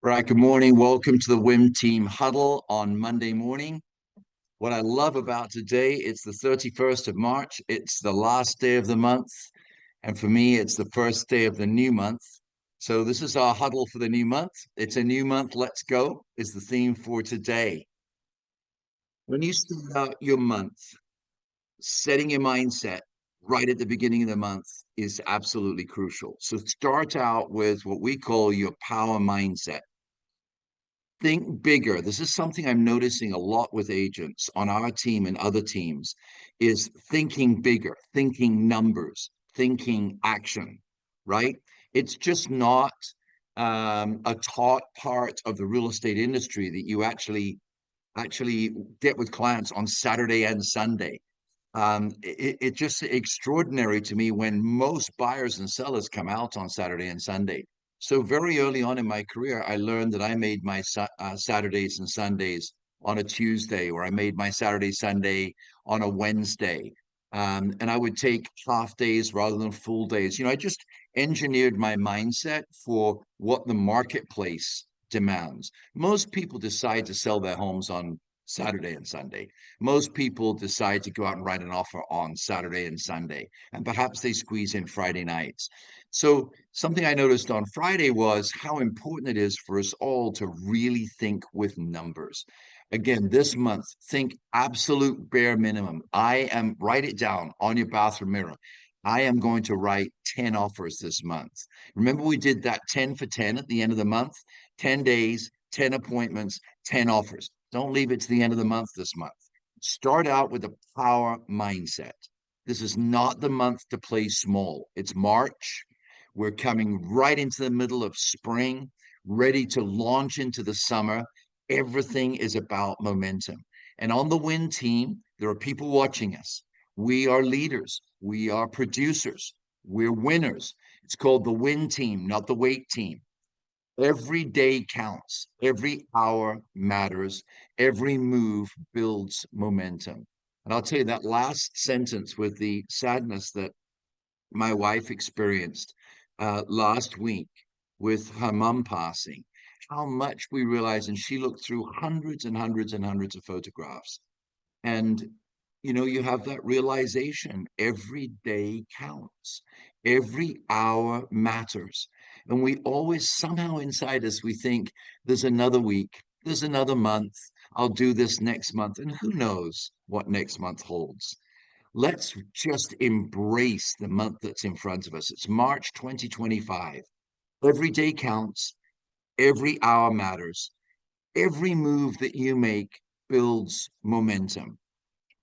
Right, good morning. Welcome to the WIM Team Huddle on Monday morning. What I love about today, it's the 31st of March. It's the last day of the month. And for me, it's the first day of the new month. So this is our huddle for the new month. It's a new month. Let's go is the theme for today. When you start out your month, setting your mindset right at the beginning of the month is absolutely crucial. So start out with what we call your power mindset. Think bigger. This is something I'm noticing a lot with agents on our team and other teams is thinking bigger, thinking numbers, thinking action, right? It's just not a taught part of the real estate industry that you actually get with clients on Saturday and Sunday. It's just extraordinary to me when most buyers and sellers come out on Saturday and Sunday. So very early on in my career, I learned that I made my Saturdays and Sundays on a Tuesday, or I made my Saturday, Sunday on a Wednesday. And I would take half days rather than full days. I just engineered my mindset for what the marketplace demands. Most people decide to sell their homes on Saturday and Sunday. Most people decide to go out and write an offer on Saturday and Sunday, and perhaps they squeeze in Friday nights. So something I noticed on Friday was how important it is for us all to really think with numbers. Again, this month, think absolute bare minimum. Write it down on your bathroom mirror. I am going to write 10 offers this month. Remember, we did that 10 for 10 at the end of the month, 10 days, 10 appointments, 10 offers. Don't leave it to the end of the month this month. Start out with a power mindset. This is not the month to play small. It's March. We're coming right into the middle of spring, ready to launch into the summer. Everything is about momentum. And on the WIN team, there are people watching us. We are leaders. We are producers. We're winners. It's called the WIN team, not the wait team. Every day counts. Every hour matters. Every move builds momentum. And I'll tell you that last sentence with the sadness that my wife experienced last week with her mum passing, how much we realized, and she looked through hundreds and hundreds and hundreds of photographs. And, you have that realization every day counts, every hour matters. And we always, somehow inside us, we think there's another week, there's another month, I'll do this next month. And who knows what next month holds? Let's just embrace the month that's in front of us. It's March 2025. Every day counts, every hour matters, every move that you make builds momentum.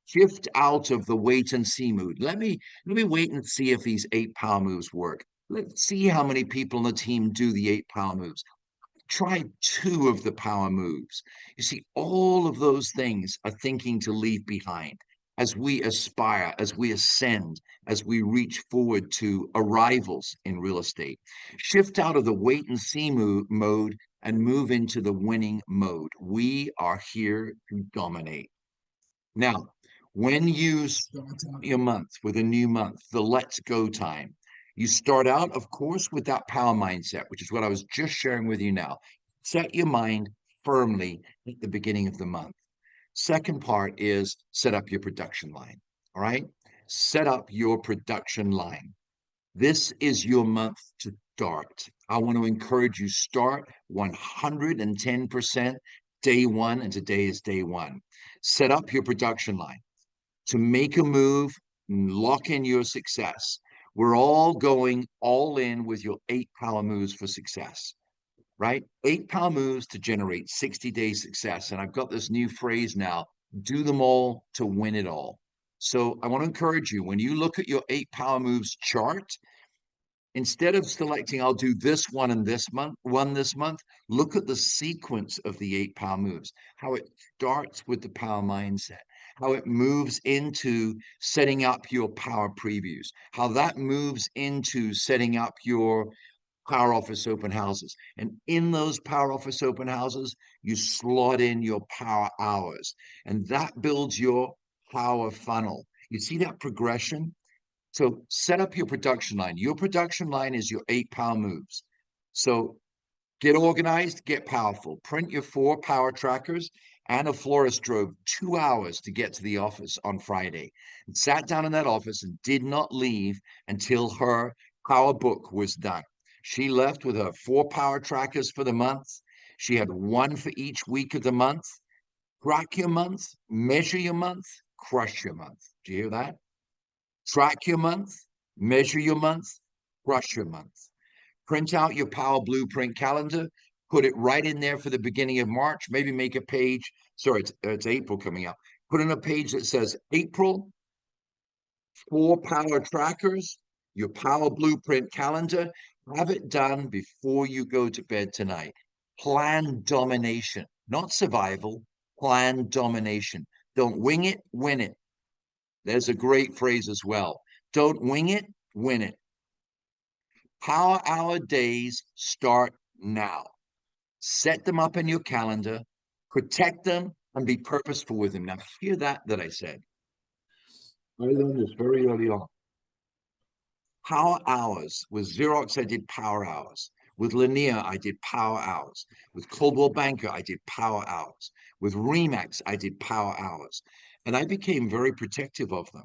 Shift out of the wait and see mood. Let me wait and see if these 8 power moves work. Let's see how many people on the team do the 8 power moves. Try 2 of the power moves. You see, all of those things are thinking to leave behind as we aspire, as we ascend, as we reach forward to arrivals in real estate. Shift out of the wait and see mode and move into the winning mode. We are here to dominate. Now, when you start out your month with a new month, the let's go time, you start out, of course, with that power mindset, which is what I was just sharing with you now. Set your mind firmly at the beginning of the month. Second part is set up your production line. All right. Set up your production line. This is your month to start. I want to encourage you start 110% day one, and today is day one. Set up your production line to make a move, lock in your success. We're all going all in with your 8 power moves for success, right? 8 power moves to generate 60-day success. And I've got this new phrase now, do them all to win it all. So I want to encourage you, when you look at your 8 power moves chart, instead of selecting, I'll do this one and this month, look at the sequence of the 8 power moves, how it starts with the power mindset, how it moves into setting up your power previews, how that moves into setting up your power office open houses. And in those power office open houses, you slot in your power hours, and that builds your power funnel. You see that progression? So set up your production line. Your production line is your 8 power moves. So Get organized, get powerful. Print your 4 power trackers. Anna Flores drove 2 hours to get to the office on Friday and sat down in that office and did not leave until her power book was done. She left with her 4 power trackers for the month. She had one for each week of the month. Track your month, measure your month, crush your month. Do you hear that? Track your month, measure your month, crush your month. Print out your Power Blueprint calendar, put it right in there for the beginning of March. Maybe make a page. Sorry, it's April coming up. Put in a page that says April, 4 power trackers, your Power Blueprint calendar. Have it done before you go to bed tonight. Plan domination, not survival, plan domination. Don't wing it, win it. There's a great phrase as well. Don't wing it, win it. Power Hour days start now. Set them up in your calendar, protect them, and be purposeful with them. Now, hear that I said. I learned this very early on. Power hours. With Xerox, I did power hours. With Lanier, I did power hours. With Coldwell Banker, I did power hours. With Remax, I did power hours. And I became very protective of them.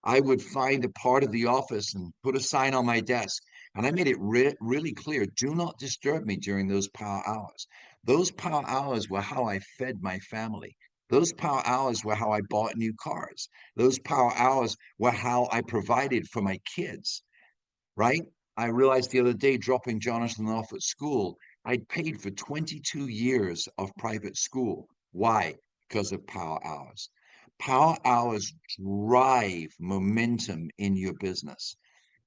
I would find a part of the office and put a sign on my desk. And I made it really clear, do not disturb me during those power hours. Those power hours were how I fed my family. Those power hours were how I bought new cars. Those power hours were how I provided for my kids, right? I realized the other day, dropping Jonathan off at school, I'd paid for 22 years of private school. Why? Because of power hours. Power hours drive momentum in your business.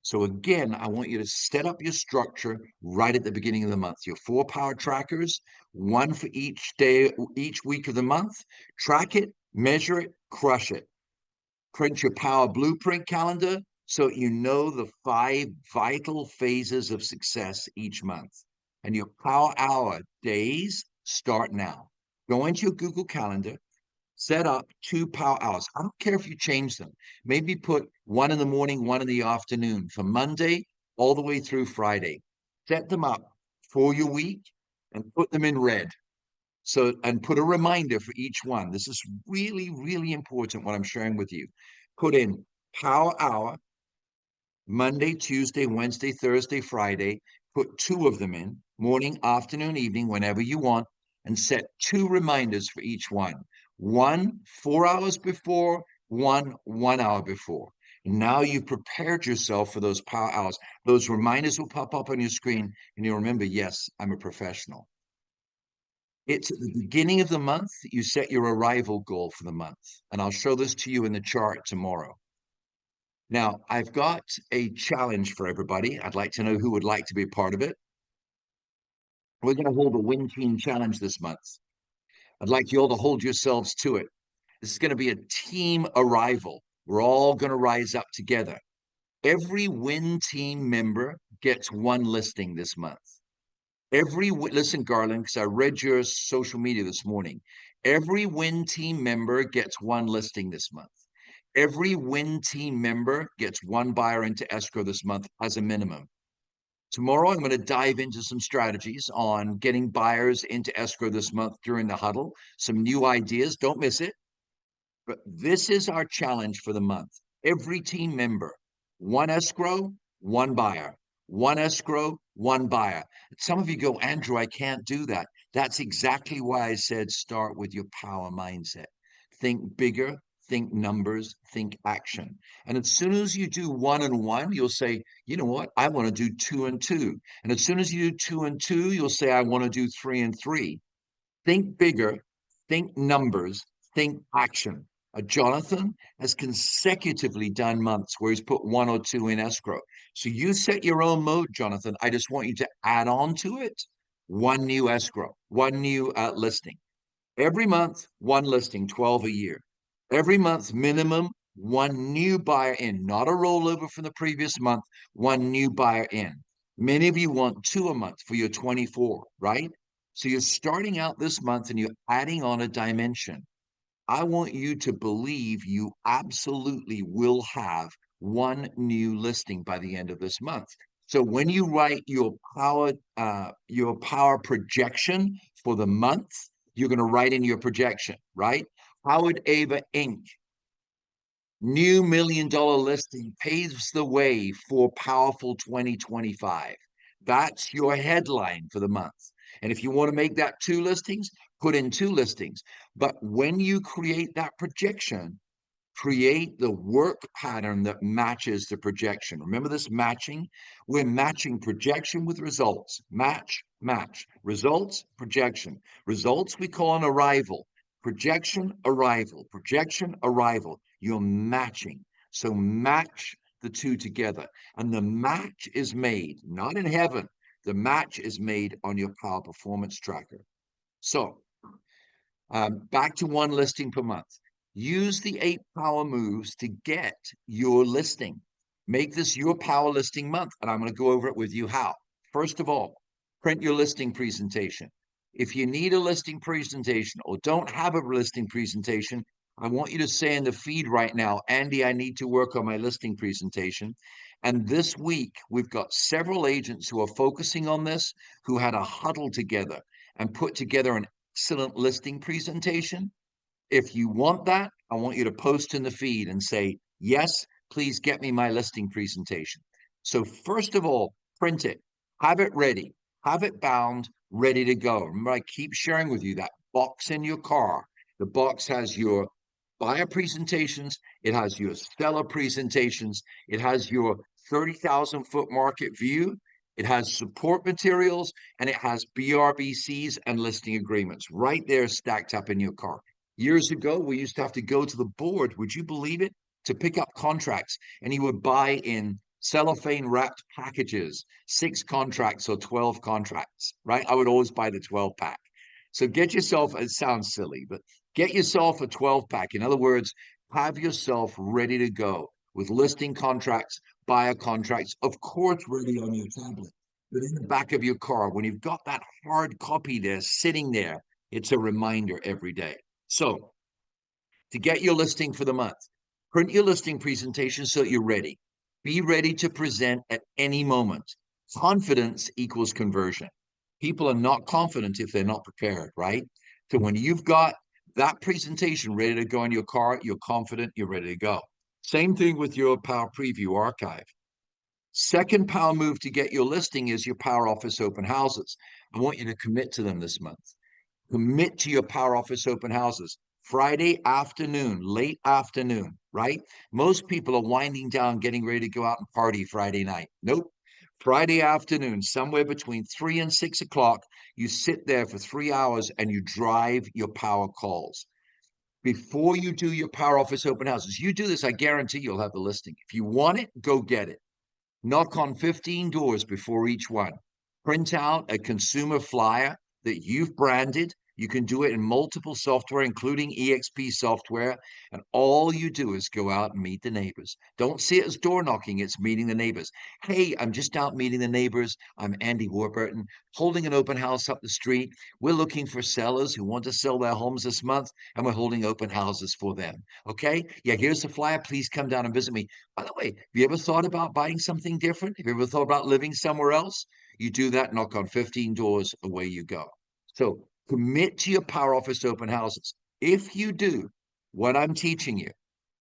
So again, I want you to set up your structure right at the beginning of the month. Your 4 power trackers, one for each day, each week of the month. Track it, measure it, crush it. Print your Power Blueprint calendar so you know the 5 vital phases of success each month. And your Power Hour days start now. Go into your Google Calendar, set up 2 power hours. I don't care if you change them. Maybe put one in the morning, one in the afternoon for Monday all the way through Friday. Set them up for your week and put them in red. So, and put a reminder for each one. This is really important what I'm sharing with you. Put in power hour, Monday, Tuesday, Wednesday, Thursday, Friday. Put 2 of them in, morning, afternoon, evening, whenever you want, and set 2 reminders for each one. One 4 hours before, one 1 hour before. Now you've prepared yourself for those power hours. Those reminders will pop up on your screen, and you'll remember, yes, I'm a professional. It's at the beginning of the month that you set your arrival goal for the month. And I'll show this to you in the chart tomorrow. Now, I've got a challenge for everybody. I'd like to know who would like to be a part of it. We're going to hold a Win Team Challenge this month. I'd like you all to hold yourselves to it. This is going to be a team arrival. We're all going to rise up together. Every Win Team member gets one listing this month. Listen, Garland, because I read your social media this morning. Every Win Team member gets one listing this month. Every Win Team member gets one buyer into escrow this month as a minimum. Tomorrow, I'm going to dive into some strategies on getting buyers into escrow this month during the huddle. Some new ideas. Don't miss it. But this is our challenge for the month. Every team member, one escrow, one buyer. One escrow, one buyer. Some of you go, Andrew, I can't do that. That's exactly why I said start with your power mindset. Think bigger, think numbers, think action. And as soon as you do 1 and 1, you'll say, you know what? I want to do 2 and 2. And as soon as you do 2 and 2, you'll say, I want to do 3 and 3. Think bigger, think numbers, think action. Jonathan has consecutively done months where he's put 1 or 2 in escrow. So you set your own mode, Jonathan. I just want you to add on to it one new escrow, one new listing. Every month, one listing, 12 a year. Every month, minimum, one new buyer in, not a rollover from the previous month, one new buyer in. Many of you want 2 a month for your 24, right? So you're starting out this month and you're adding on a dimension. I want you to believe you absolutely will have one new listing by the end of this month. So when you write your power projection for the month, you're going to write in your projection, right? Howard Ava Inc. New $1 million listing paves the way for powerful 2025. That's your headline for the month. And if you want to make that 2 listings, put in 2 listings. But when you create that projection, create the work pattern that matches the projection. Remember this matching? We're matching projection with results. Match, match. Results, projection. Results we call an arrival. Projection, arrival. Projection, arrival. You're matching. So match the 2 together. And the match is made, not in heaven. The match is made on your Power Performance Tracker. So back to 1 listing per month. Use the 8 power moves to get your listing. Make this your power listing month, and I'm going to go over it with you how. First of all, print your listing presentation. If you need a listing presentation or don't have a listing presentation, I want you to say in the feed right now, Andy, I need to work on my listing presentation. And this week, we've got several agents who are focusing on this, who had a huddle together and put together an excellent listing presentation. If you want that, I want you to post in the feed and say, yes, please get me my listing presentation. So first of all, print it, have it ready, have it bound, ready to go. Remember, I keep sharing with you that box in your car. The box has your buyer presentations, it has your seller presentations, it has your 30,000 foot market view, it has support materials, and it has BRBCs and listing agreements right there stacked up in your car. Years ago, we used to have to go to the board, would you believe it, to pick up contracts, and you would buy in cellophane wrapped packages, 6 contracts or 12 contracts, right? I would always buy the 12 pack. So get yourself, it sounds silly, but get yourself a 12 pack. In other words, have yourself ready to go with listing contracts, buyer contracts, of course, ready on your tablet. But in the back of your car, when you've got that hard copy there sitting there, it's a reminder every day. So to get your listing for the month, print your listing presentation so you're ready. Be ready to present at any moment. Confidence equals conversion. People are not confident if they're not prepared, right? So when you've got that presentation ready to go in your car, you're confident, you're ready to go. Same thing with your Power Preview archive. Second power move to get your listing is your Power Office open houses. I want you to commit to them this month. Commit to your Power Office open houses. Friday afternoon, late afternoon, right? Most people are winding down, getting ready to go out and party Friday night. Nope. Friday afternoon, somewhere between 3 and 6 o'clock, you sit there for 3 hours and you drive your power calls. Before you do your Power Office open houses, you do this, I guarantee you'll have the listing. If you want it, go get it. Knock on 15 doors before each one. Print out a consumer flyer that you've branded. You can do it in multiple software, including EXP software. And all you do is go out and meet the neighbors. Don't see it as door knocking, it's meeting the neighbors. Hey, I'm just out meeting the neighbors. I'm Andy Warburton, holding an open house up the street. We're looking for sellers who want to sell their homes this month, and we're holding open houses for them. Okay? Yeah, here's the flyer. Please come down and visit me. By the way, have you ever thought about buying something different? Have you ever thought about living somewhere else? You do that, knock on 15 doors, away you go. So commit to your Power Office open houses. If you do what I'm teaching you,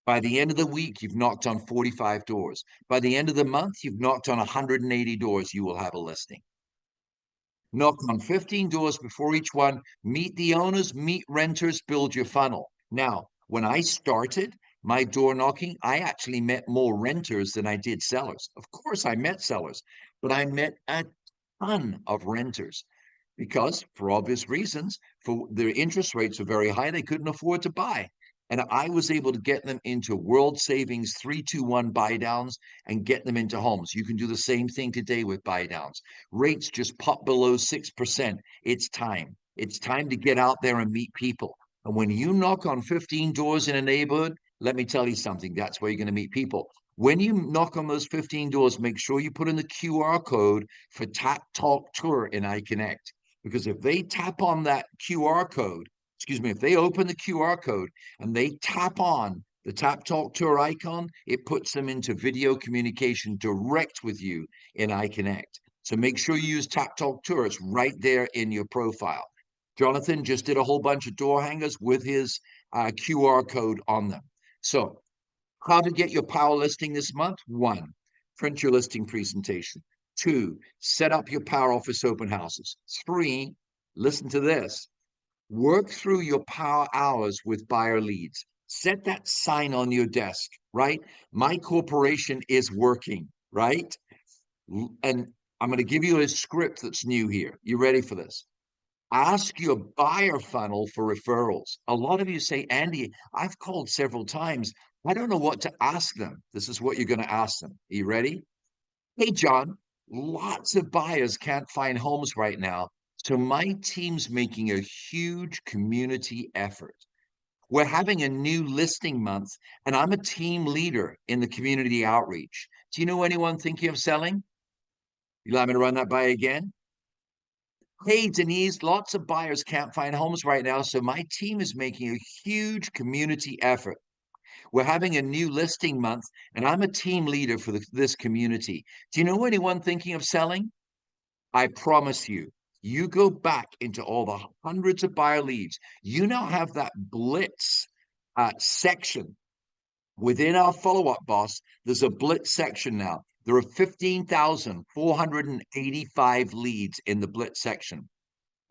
by the end of the week, you've knocked on 45 doors. By the end of the month, you've knocked on 180 doors. You will have a listing. Knock on 15 doors before each one. Meet the owners, meet renters, build your funnel. Now, when I started my door knocking, I actually met more renters than I did sellers. Of course, I met sellers, but I met a ton of renters because, for obvious reasons, for their interest rates are very high, they couldn't afford to buy. And I was able to get them into world savings 3-2-1 buy downs and get them into homes. You can do the same thing today with buy downs. Rates just pop below 6%. It's time. It's time to get out there and meet people. And when you knock on 15 doors in a neighborhood, let me tell you something, that's where you're going to meet people. When you knock on those 15 doors, make sure you put in the QR code for Tap Talk Tour in iconnect. Because if they tap on that QR code, excuse me, if they open the QR code and they tap on The Tap Talk Tour icon, it puts them into video communication direct with you in iconnect. So make sure you use Tap Talk Tour. It's right there in your profile. Jonathan just did a whole bunch of door hangers with his QR code on them. So how to get your power listing this month? 1, print your listing presentation. 2, set up your power office open houses. 3, listen to this, work through your power hours with buyer leads. Set that sign on your desk, right? My corporation is working, right? And I'm going to give you a script that's new here. You ready for this? Ask your buyer funnel for referrals. A lot of you say, Andy, I've called several times. I don't know what to ask them. This is what you're going to ask them. Are you ready? Hey, John, lots of buyers can't find homes right now. So my team's making a huge community effort. We're having a new listing month, and I'm a team leader in the community outreach. Do you know anyone thinking of selling? You allow me to run that by again? Hey, Denise, lots of buyers can't find homes right now, so my team is making a huge community effort. We're having a new listing month, and I'm a team leader for this community. Do you know anyone thinking of selling? I promise you, you go back into all the hundreds of buyer leads. You now have that blitz section within our follow-up boss. There's a blitz section now. There are 15,485 leads in the blitz section.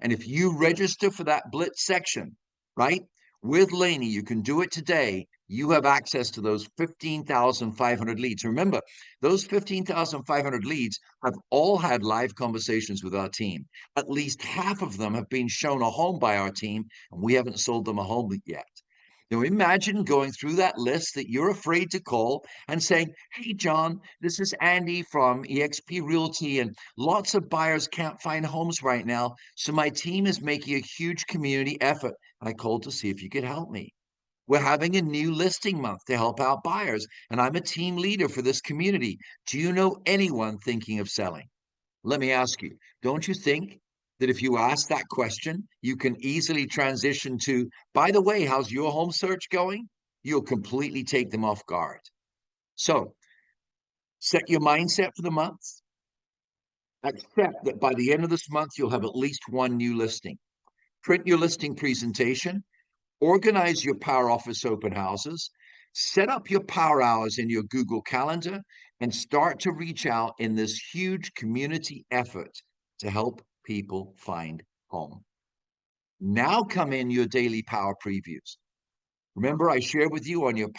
And if you register for that blitz section, right, with Laney, you can do it today. You have access to those 15,500 leads. Remember, those 15,500 leads have all had live conversations with our team. At least half of them have been shown a home by our team, and we haven't sold them a home yet. Now, imagine going through that list that you're afraid to call and saying, hey, John, this is Andy from eXp Realty, and lots of buyers can't find homes right now. So my team is making a huge community effort. And I called to see if you could help me. We're having a new listing month to help out buyers, and I'm a team leader for this community. Do you know anyone thinking of selling? Let me ask you, don't you think that if you ask that question, you can easily transition to, by the way, how's your home search going? You'll completely take them off guard. So set your mindset for the month. Accept that by the end of this month, you'll have at least one new listing. Print your listing presentation, organize your power office open houses, set up your power hours in your Google Calendar, and start to reach out in this huge community effort to help people find home. Now come in your daily power previews. Remember, I shared with you on your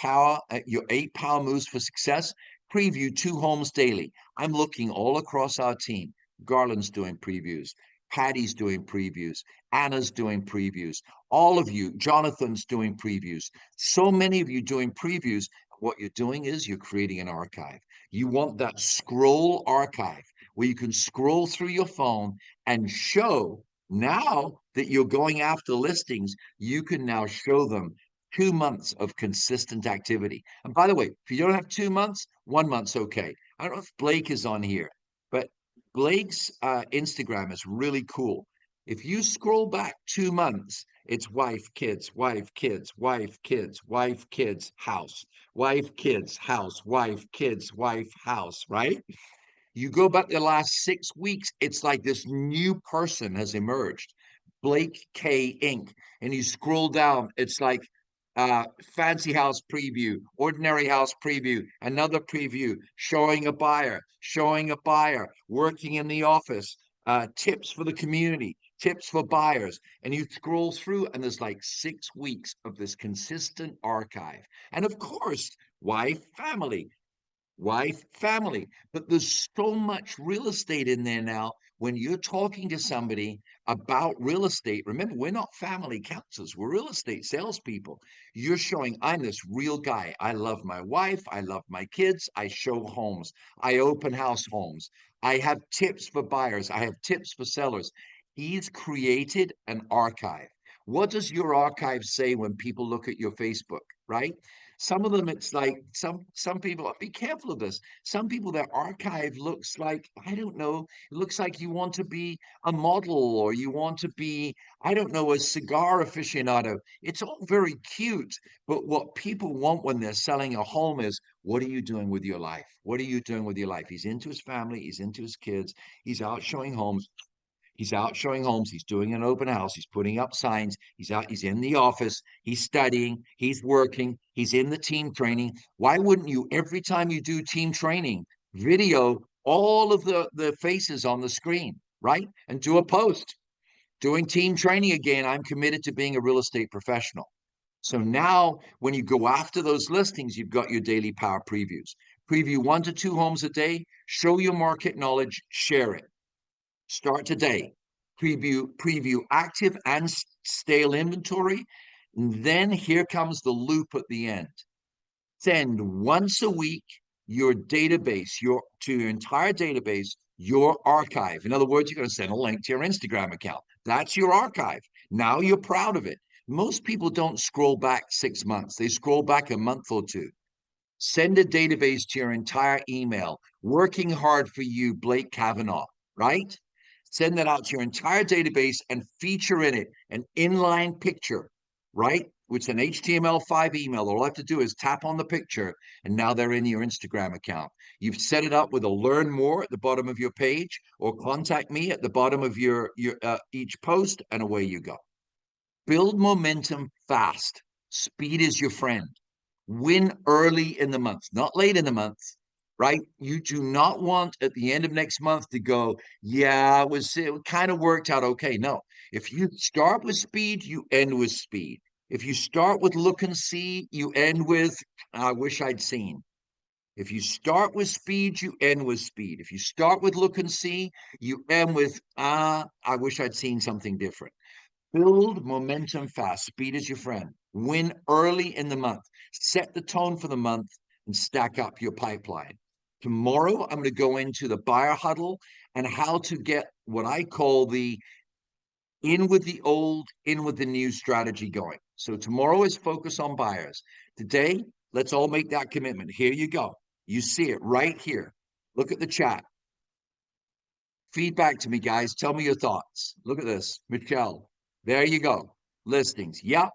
8 power moves for success. Preview 2 homes daily. I'm looking all across our team. Garland's doing previews. Patty's doing previews. Anna's doing previews. All of you, Jonathan's doing previews. So many of you doing previews. What you're doing is you're creating an archive. You want that scroll archive where you can scroll through your phone and show, now that you're going after listings, you can now show them 2 months of consistent activity. And by the way, if you don't have 2 months, 1 month's okay. I don't know if Blake is on here, but Blake's Instagram is really cool. If you scroll back 2 months, it's wife, kids, wife, kids, wife, kids, wife, kids, house, wife, kids, house, wife, kids, wife, house, right? You go back the last 6 weeks, it's like this new person has emerged, Blake K Inc. And you scroll down, it's like fancy house preview, ordinary house preview, another preview, showing a buyer, working in the office, tips for the community, tips for buyers. And you scroll through, and there's like 6 weeks of this consistent archive. And of course, wife, family. But there's so much real estate in there now. When you're talking to somebody about real estate, remember, we're not family counselors, we're real estate salespeople. You're showing, I'm this real guy. I love my wife. I love my kids. I show homes. I open house homes. I have tips for buyers. I have tips for sellers. He's created an archive. What does your archive say when people look at your Facebook, right? Some of them, it's like some people, be careful of this. Some people, their archive looks like, I don't know, it looks like you want to be a model or you want to be, I don't know, a cigar aficionado. It's all very cute, but what people want when they're selling a home is, what are you doing with your life? What are you doing with your life? He's into his family, he's into his kids, he's out showing homes. He's out showing homes. He's doing an open house. He's putting up signs. He's out. He's in the office. He's studying. He's working. He's in the team training. Why wouldn't you, every time you do team training, video all of the faces on the screen, right? And do a post. Doing team training again. I'm committed to being a real estate professional. So now, when you go after those listings, you've got your daily power previews. Preview 1 to 2 homes a day. Show your market knowledge. Share it. Start today. Preview active and stale inventory. And then here comes the loop at the end. Send once a week your database, to your entire database, your archive. In other words, you're going to send a link to your Instagram account. That's your archive. Now you're proud of it. Most people don't scroll back 6 months. They scroll back a month or two. Send a database to your entire email. Working hard for you, Blake Kavanaugh, right? Send that out to your entire database and feature in it an inline picture, right? Which an HTML5 email. All I have to do is tap on the picture, and now they're in your Instagram account. You've set it up with a learn more at the bottom of your page, or contact me at the bottom of your each post, and away you go. Build momentum fast. Speed is your friend. Win early in the month, not late in the month, right? You do not want at the end of next month to go, yeah, it kind of worked out okay. No, if you start with speed, you end with speed. If you start with look and see, you end with, I wish I'd seen. If you start with speed, you end with speed. If you start with look and see, you end with, I wish I'd seen something different. Build momentum fast. Speed is your friend. Win early in the month. Set the tone for the month and stack up your pipeline. Tomorrow, I'm going to go into the buyer huddle and how to get what I call the in with the old, in with the new strategy going. So tomorrow is focus on buyers. Today, let's all make that commitment. Here you go. You see it right here. Look at the chat. Feedback to me, guys. Tell me your thoughts. Look at this. Michelle, there you go. Listings. Yep.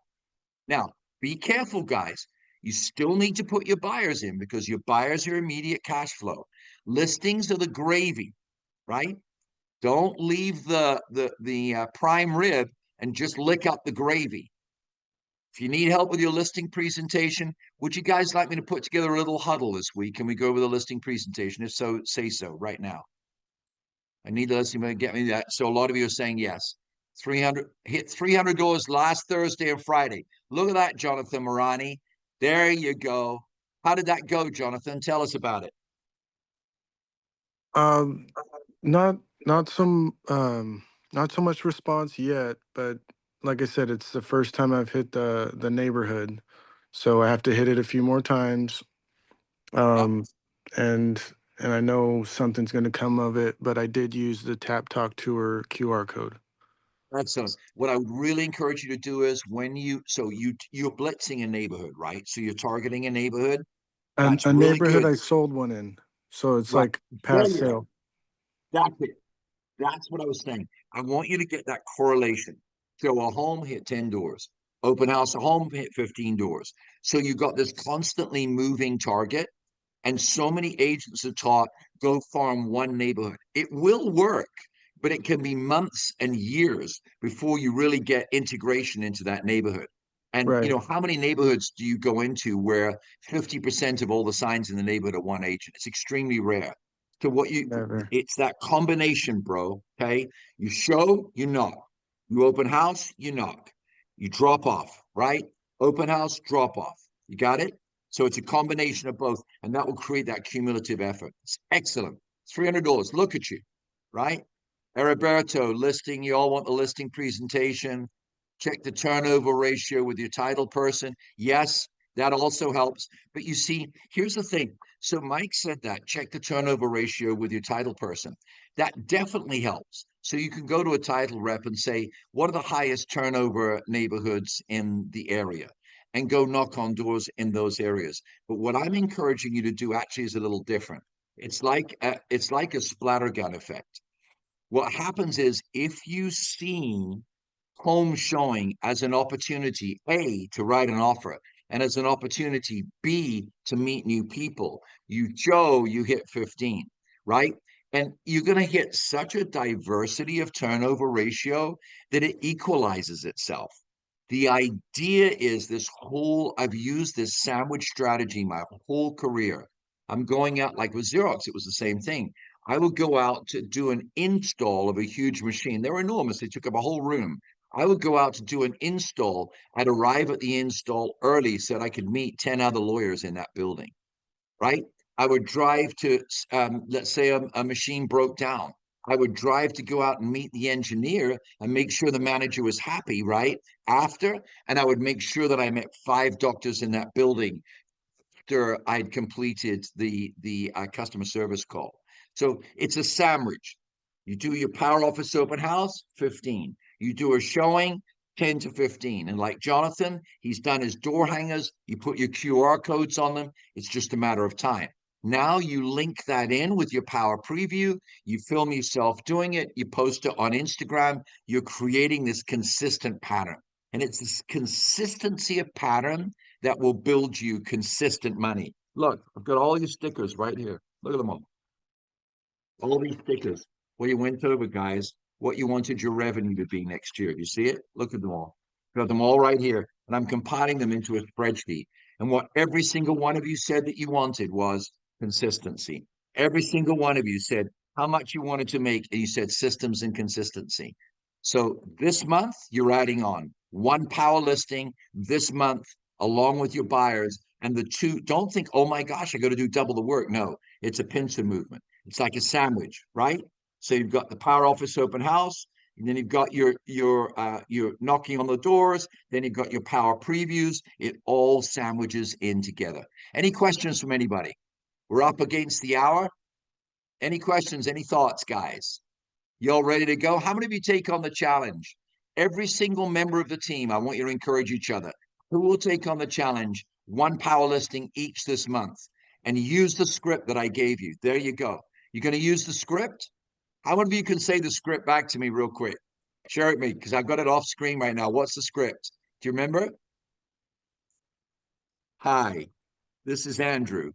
Now, be careful, guys. You still need to put your buyers in because your buyers are immediate cash flow. Listings are the gravy, right? Don't leave the prime rib and just lick up the gravy. If you need help with your listing presentation, would you guys like me to put together a little huddle this week? Can we go over the listing presentation? If so, say so right now. I need the listing to get me that. So a lot of you are saying yes. 300 hit 300 doors last Thursday and Friday. Look at that, Jonathan Marani. There you go. How did that go, Jonathan? Tell us about it. Um, not not some not so much response yet, but like I said, it's the first time I've hit the neighborhood, so I have to hit it a few more times. Yep. Um, and and I know something's going to come of it, but I did use the Tap Talk Tour QR code. Excellent. What I would really encourage you to do is when you're blitzing a neighborhood, right? So you're targeting a neighborhood. And That's a really neighborhood good. I sold one in, so it's Right. like There past you go. sale. That's it. That's what I was saying. I want you to get that correlation. So a home hit 10 doors, open house, a home hit 15 doors. So you got this constantly moving target. And so many agents are taught go farm one neighborhood. It will work, but it can be months and years before you really get integration into that neighborhood. And Right. how many neighborhoods do you go into where 50% of all the signs in the neighborhood are one agent? It's extremely rare. So Never. it's that combination, bro. Okay. You show, you knock. You open house, you knock. You drop off, right? Open house, drop off. You got it? So it's a combination of both, and that will create that cumulative effort. It's excellent. $300. Look at you, right? Heriberto, listing. You all want the listing presentation. Check the turnover ratio with your title person. Yes, that also helps. But you see, here's the thing. So Mike said that check the turnover ratio with your title person. That definitely helps. So you can go to a title rep and say, what are the highest turnover neighborhoods in the area? and go knock on doors in those areas. But what I'm encouraging you to do actually is a little different. It's like a splatter gun effect. What happens is if you see home showing as an opportunity, A, to write an offer, and as an opportunity, B, to meet new people, you hit 15, right? And you're going to hit such a diversity of turnover ratio that it equalizes itself. The idea is I've used this sandwich strategy my whole career. I'm going out like with Xerox, it was the same thing. I would go out to do an install of a huge machine. They were enormous. They took up a whole room. I would go out to do an install. I'd arrive at the install early so that I could meet 10 other lawyers in that building, right? I would drive to, let's say a machine broke down. I would drive to go out and meet the engineer and make sure the manager was happy, right? After, and I would make sure that I met 5 doctors in that building after I'd completed the customer service call. So it's a sandwich. You do your power office open house, 15. You do a showing, 10 to 15. And like Jonathan, he's done his door hangers. You put your QR codes on them. It's just a matter of time. Now you link that in with your power preview. You film yourself doing it. You post it on Instagram. You're creating this consistent pattern. And it's this consistency of pattern that will build you consistent money. Look, I've got all your stickers right here. Look at them all these stickers where you went over, guys, what you wanted your revenue to be next year. You see it? Look at them all. Got them all right here. And I'm compiling them into a spreadsheet. And what every single one of you said that you wanted was consistency. Every single one of you said how much you wanted to make, and you said systems and consistency. So this month, you're adding on one power listing this month, along with your buyers. And the two, don't think, oh my gosh, I got to do double the work. No, it's a pincer movement. It's like a sandwich, right? So you've got the power office open house, and then you've got your knocking on the doors, then you've got your power previews. It all sandwiches in together. Any questions from anybody? We're up against the hour. Any questions? Any thoughts, guys? You all ready to go? How many of you take on the challenge? Every single member of the team, I want you to encourage each other. Who will take on the challenge? One power listing each this month, and use the script that I gave you. There you go. You're going to use the script? How many of you can say the script back to me real quick? Share it with me because I've got it off screen right now. What's the script? Do you remember? Hi, this is Andrew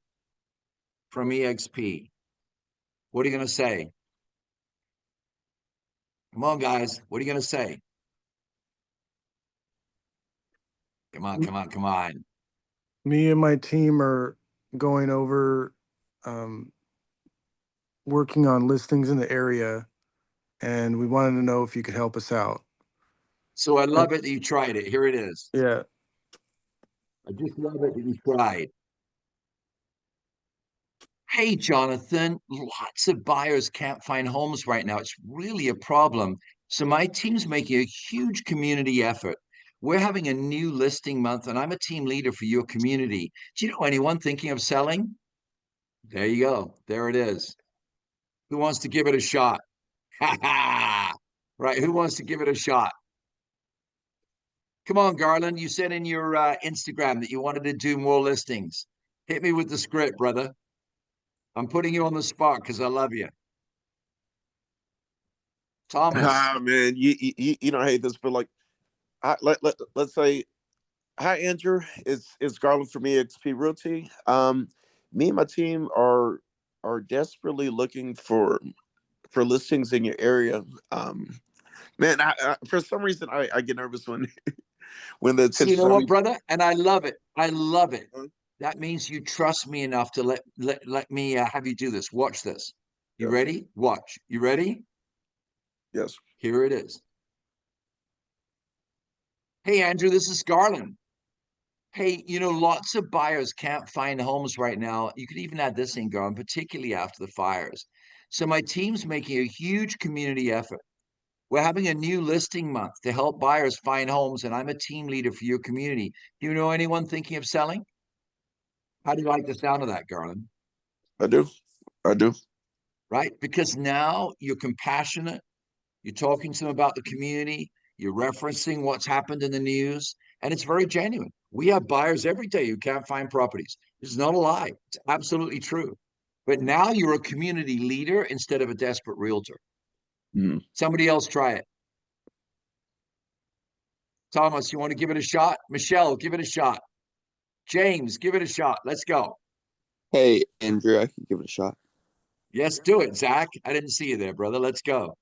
from EXP. What are you going to say? Come on, guys. What are you going to say? Come on, come on, come on. Me and my team are going over um, working on listings in the area, and we wanted to know if you could help us out. So I Uh, love it that you tried it. Here it is. Yeah. I just love it that you tried. Hey, Jonathan, lots of buyers can't find homes right now. It's really a problem. So my team's making a huge community effort. We're having a new listing month, and I'm a team leader for your community. Do you know anyone thinking of selling? There you go. There it is. Who wants to give it a shot? Ha ha! Right. Who wants to give it a shot? Come on, Garland. You said in your Instagram that you wanted to do more listings. Hit me with the script, brother. I'm putting you on the spot because I love you. Thomas. Ah, man, you don't hate this, but like, let's say, hi Andrew, it's Garland from EXP Realty. Me and my team are desperately looking for listings in your area. Man, for some reason I get nervous when when the So you attention know on what, me. brother? And I love it. I love it. That means you trust me enough to let me have you do this. Watch this. You Yes, ready? Watch. You ready? yes, Here it is. Hey, Andrew, this is Garland. Hey, lots of buyers can't find homes right now. You could even add this in, Garland, particularly after the fires. So my team's making a huge community effort. We're having a new listing month to help buyers find homes, and I'm a team leader for your community. Do you know anyone thinking of selling? How do you like the sound of that, Garland? I do, I do. Right? Because now you're compassionate. You're talking to them about the community. You're referencing what's happened in the news, and it's very genuine. We have buyers every day who can't find properties. It's not a lie. It's absolutely true. But now you're a community leader instead of a desperate realtor. Mhm. Somebody else try it. Thomas, you want to give it a shot? Michelle, give it a shot. James, give it a shot. Let's go. Hey, Andrew, I can give it a shot. Yes, do it, Zach. I didn't see you there, brother. Let's go.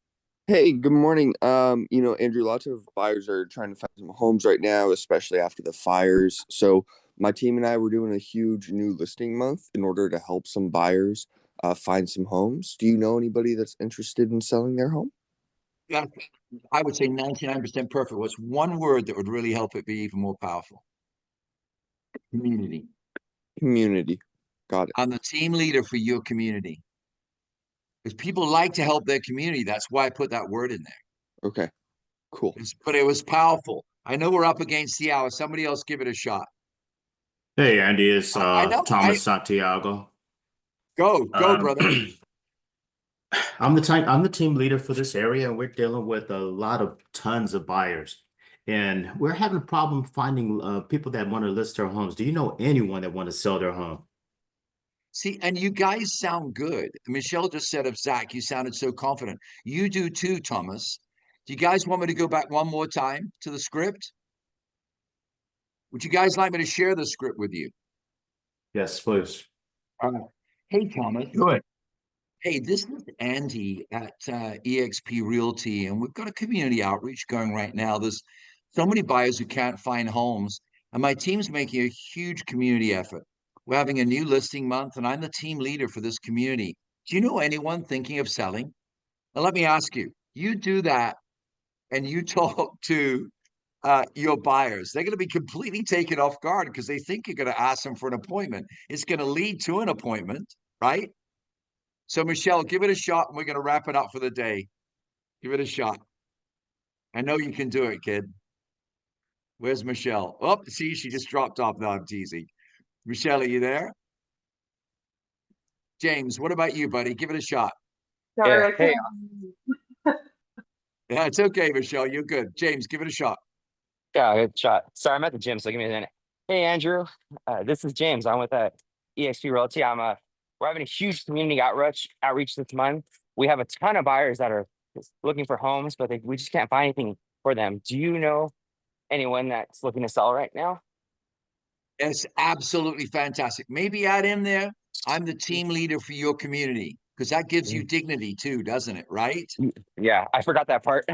Hey, good morning. Andrew, lots of buyers are trying to find some homes right now, especially after the fires. So my team and I were doing a huge new listing month in order to help some buyers find some homes. Do you know anybody that's interested in selling their home? Yeah, I would say 99% perfect. What's one word that would really help it be even more powerful? Community. Community. Got it. I'm the team leader for your community. Because people like to help their community. That's why I put that word in there. Okay, cool. But it was powerful. I know we're up against the hour. Somebody else give it a shot. Hey Andy, it's I know. Thomas Santiago. Go, Um, brother. I'm the team leader for this area, and we're dealing with a lot of tons of buyers, and we're having a problem finding people that want to list their homes. Do you know anyone that want to sell their home? See, and you guys sound good. Michelle just said of Zach, you sounded so confident. You do too, Thomas. Do you guys want me to go back one more time to the script? Would you guys like me to share the script with you? Yes, please. Hey, Thomas. Do it. Hey, this is Andy at eXp Realty, and we've got a community outreach going right now. There's so many buyers who can't find homes, and my team's making a huge community effort. We're having a new listing month, and I'm the team leader for this community. Do you know anyone thinking of selling? Now, let me ask you, you do that and you talk to your buyers, they're going to be completely taken off guard because they think you're going to ask them for an appointment. It's going to lead to an appointment, right? So, Michelle, give it a shot and we're going to wrap it up for the day. Give it a shot. I know you can do it, kid. Where's Michelle? Oh, see, she just dropped off. No, I'm teasing. Michelle, are you there? James, what about you, buddy? Give it a shot. Yeah. Hey. Yeah, it's okay, Michelle. You're good. James, give it a shot. Yeah, good shot. Sorry, I'm at the gym, so give me a minute. Hey, Andrew. This is James. I'm with EXP Realty. We're having a huge community outreach this month. We have a ton of buyers that are just looking for homes, but we just can't find anything for them. Do you know anyone that's looking to sell right now? It's absolutely fantastic. Maybe add in there, I'm the team leader for your community, because that gives you dignity too, doesn't it? Right? Yeah, I forgot that part.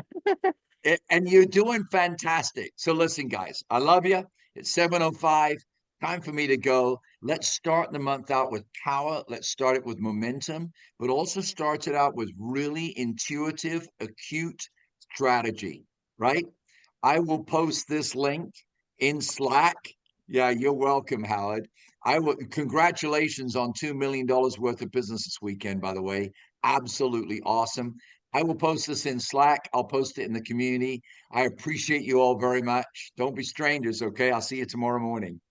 And you're doing fantastic. So listen, guys, I love you. It's 7:05. Time for me to go. Let's start the month out with power. Let's start it with momentum, but also start it out with really intuitive, acute strategy, right? I will post this link in Slack. Yeah, you're welcome, Howard. Congratulations on $2 million worth of business this weekend, by the way. Absolutely awesome. I will post this in Slack. I'll post it in the community. I appreciate you all very much. Don't be strangers, okay? I'll see you tomorrow morning.